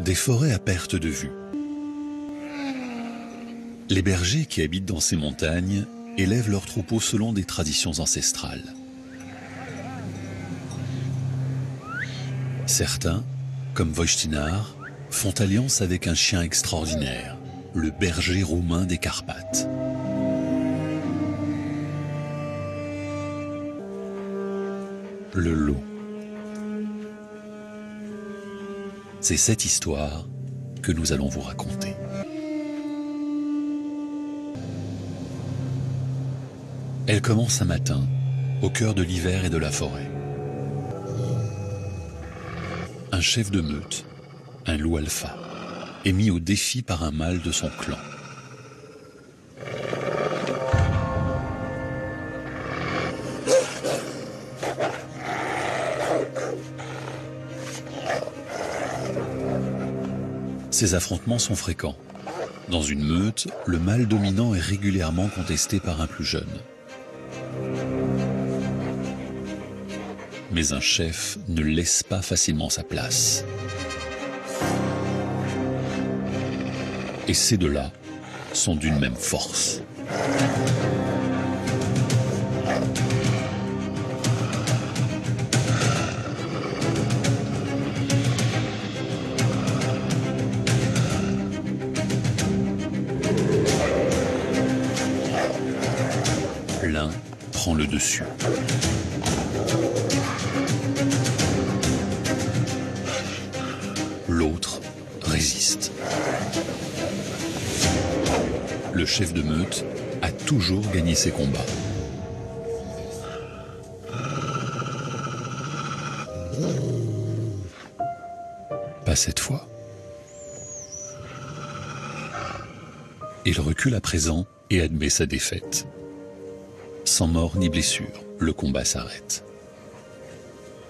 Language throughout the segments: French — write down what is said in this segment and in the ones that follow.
Des forêts à perte de vue. Les bergers qui habitent dans ces montagnes élèvent leurs troupeaux selon des traditions ancestrales. Certains, comme Wojtynar, font alliance avec un chien extraordinaire, le berger roumain des Carpates. Le loup. C'est cette histoire que nous allons vous raconter. Elle commence un matin, au cœur de l'hiver et de la forêt. Un chef de meute, un loup alpha, est mis au défi par un mâle de son clan. Ces affrontements sont fréquents. Dans une meute, le mâle dominant est régulièrement contesté par un plus jeune. Mais un chef ne laisse pas facilement sa place. Et ces deux-là sont d'une même force. L'un prend le dessus. L'autre résiste. Le chef de meute a toujours gagné ses combats. Pas cette fois. Il recule à présent et admet sa défaite. Sans mort ni blessure, le combat s'arrête.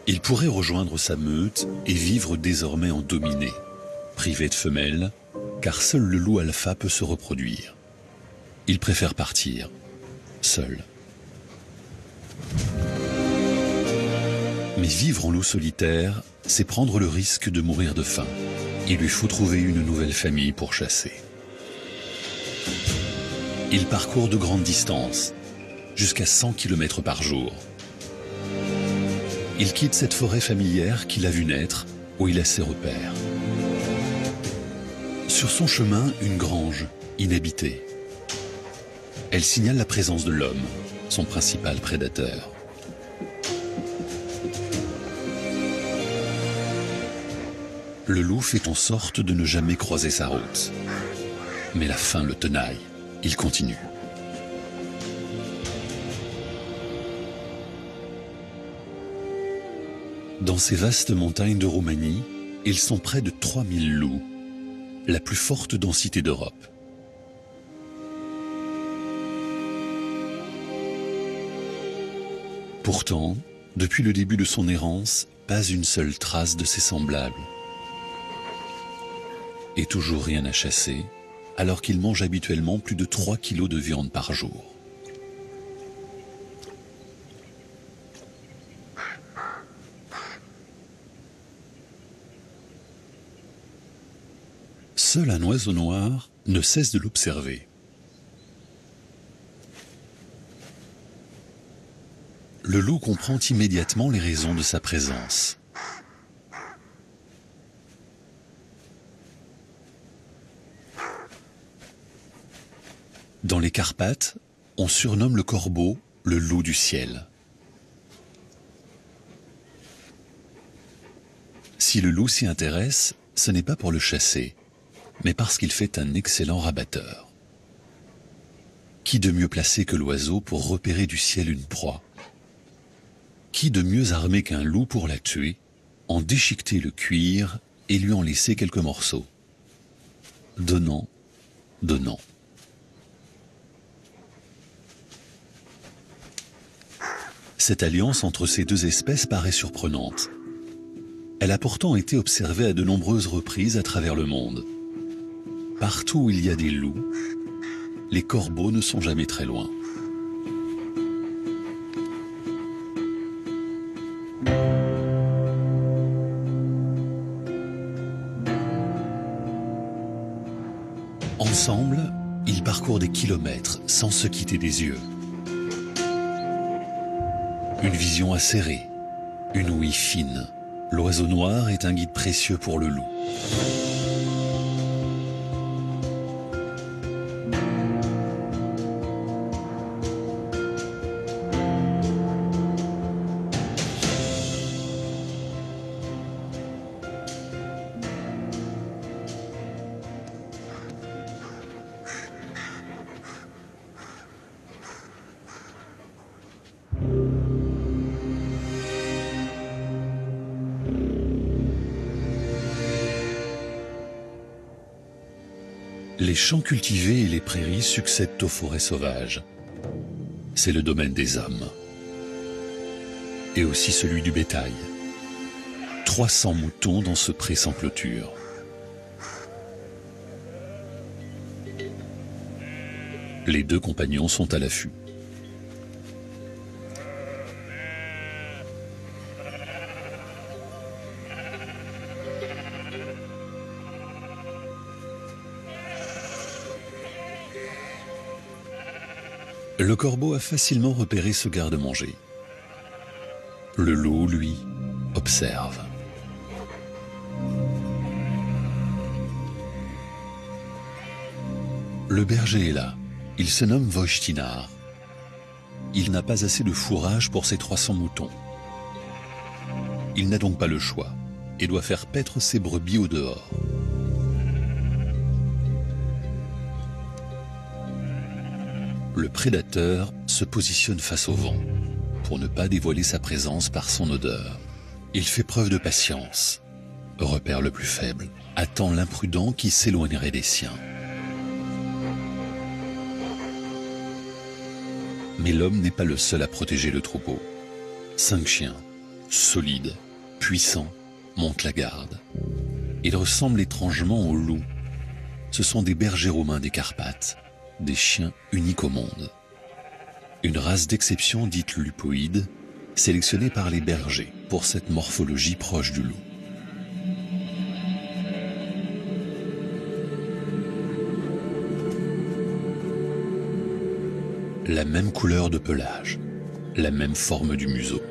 Il pourrait rejoindre sa meute et vivre désormais en dominé, privé de femelles, car seul le loup alpha peut se reproduire. Il préfère partir, seul. Mais vivre en loup solitaire, c'est prendre le risque de mourir de faim. Il lui faut trouver une nouvelle famille pour chasser. Il parcourt de grandes distances, jusqu'à 100 km par jour. Il quitte cette forêt familière qu'il a vue naître, où il a ses repères. Sur son chemin, une grange, inhabitée. Elle signale la présence de l'homme, son principal prédateur. Le loup fait en sorte de ne jamais croiser sa route. Mais la faim le tenaille, il continue. Dans ces vastes montagnes de Roumanie, ils sont près de 3000 loups, la plus forte densité d'Europe. Pourtant, depuis le début de son errance, pas une seule trace de ses semblables. Et toujours rien à chasser, alors qu'il mange habituellement plus de 3 kilos de viande par jour. Seul un oiseau noir ne cesse de l'observer. Le loup comprend immédiatement les raisons de sa présence. Dans les Carpates, on surnomme le corbeau le loup du ciel. Si le loup s'y intéresse, ce n'est pas pour le chasser, mais parce qu'il fait un excellent rabatteur. Qui de mieux placé que l'oiseau pour repérer du ciel une proie? Qui de mieux armé qu'un loup pour la tuer, en déchiqueter le cuir et lui en laisser quelques morceaux? Donnant, donnant. Cette alliance entre ces deux espèces paraît surprenante. Elle a pourtant été observée à de nombreuses reprises à travers le monde. Partout où il y a des loups, les corbeaux ne sont jamais très loin. Ensemble, ils parcourent des kilomètres sans se quitter des yeux. Une vision acérée, une ouïe fine. L'oiseau noir est un guide précieux pour le loup. Les champs cultivés et les prairies succèdent aux forêts sauvages. C'est le domaine des hommes. Et aussi celui du bétail. 300 moutons dans ce pré sans clôture. Les deux compagnons sont à l'affût. Le corbeau a facilement repéré ce garde-manger. Le loup, lui, observe. Le berger est là. Il se nomme Vojtinar. Il n'a pas assez de fourrage pour ses 300 moutons. Il n'a donc pas le choix et doit faire paître ses brebis au dehors. Le prédateur se positionne face au vent pour ne pas dévoiler sa présence par son odeur. Il fait preuve de patience, repère le plus faible, attend l'imprudent qui s'éloignerait des siens. Mais l'homme n'est pas le seul à protéger le troupeau. 5 chiens, solides, puissants, montent la garde. Ils ressemblent étrangement aux loups. Ce sont des bergers romains des Carpates, des chiens uniques au monde. Une race d'exception dite lupoïde, sélectionnée par les bergers pour cette morphologie proche du loup. La même couleur de pelage, la même forme du museau,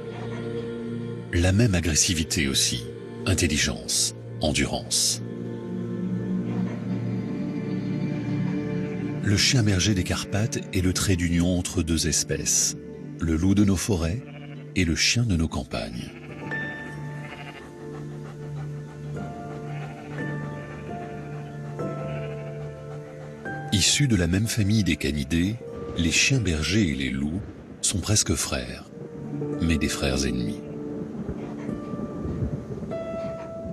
la même agressivité aussi, intelligence, endurance. Le chien berger des Carpates est le trait d'union entre deux espèces, le loup de nos forêts et le chien de nos campagnes. Issus de la même famille des canidés, les chiens bergers et les loups sont presque frères, mais des frères ennemis.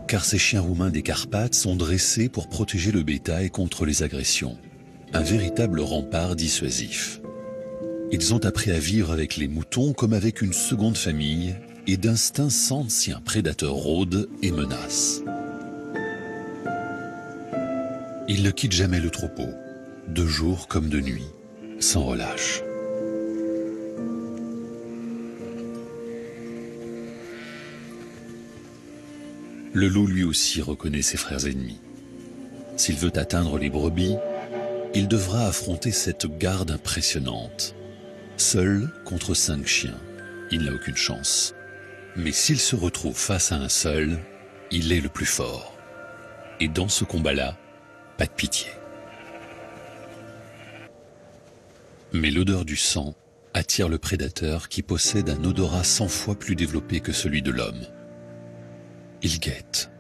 Car ces chiens roumains des Carpates sont dressés pour protéger le bétail contre les agressions. Un véritable rempart dissuasif. Ils ont appris à vivre avec les moutons comme avec une seconde famille et d'instinct sentent si un prédateur rôde et menace. Ils ne quittent jamais le troupeau, de jour comme de nuit, sans relâche. Le loup lui aussi reconnaît ses frères ennemis. S'il veut atteindre les brebis, il devra affronter cette garde impressionnante. Seul contre 5 chiens, il n'a aucune chance. Mais s'il se retrouve face à un seul, il est le plus fort. Et dans ce combat-là, pas de pitié. Mais l'odeur du sang attire le prédateur qui possède un odorat 100 fois plus développé que celui de l'homme. Il guette.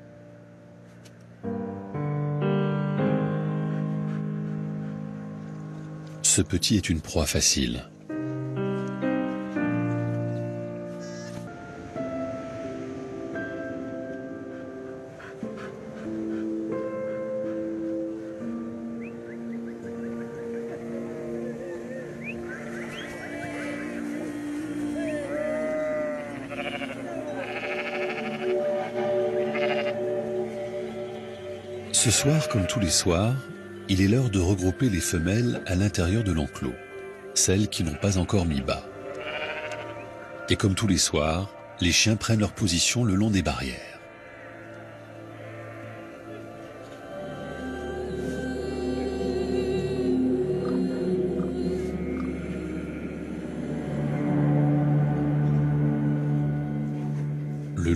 Ce petit est une proie facile. Ce soir, comme tous les soirs, il est l'heure de regrouper les femelles à l'intérieur de l'enclos, celles qui n'ont pas encore mis bas. Et comme tous les soirs, les chiens prennent leur position le long des barrières.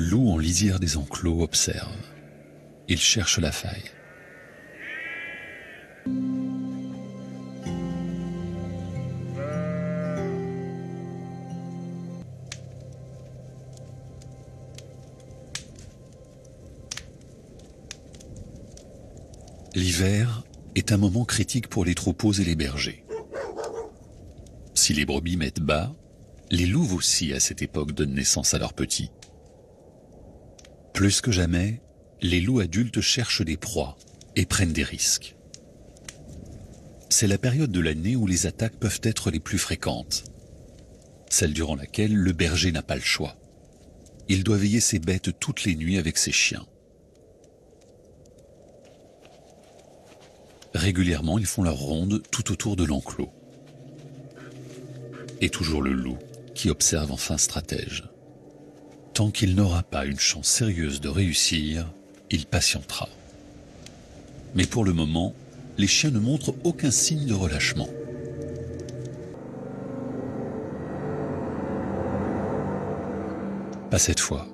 loup en lisière des enclos observe. Il cherche la faille. L'hiver est un moment critique pour les troupeaux et les bergers. Si les brebis mettent bas, les louves aussi à cette époque donnent naissance à leurs petits. Plus que jamais, les loups adultes cherchent des proies et prennent des risques. C'est la période de l'année où les attaques peuvent être les plus fréquentes, celle durant laquelle le berger n'a pas le choix. Il doit veiller ses bêtes toutes les nuits avec ses chiens. Régulièrement, ils font leur ronde tout autour de l'enclos. Et toujours le loup qui observe en fin stratège. Tant qu'il n'aura pas une chance sérieuse de réussir, il patientera. Mais pour le moment, les chiens ne montrent aucun signe de relâchement. Pas cette fois.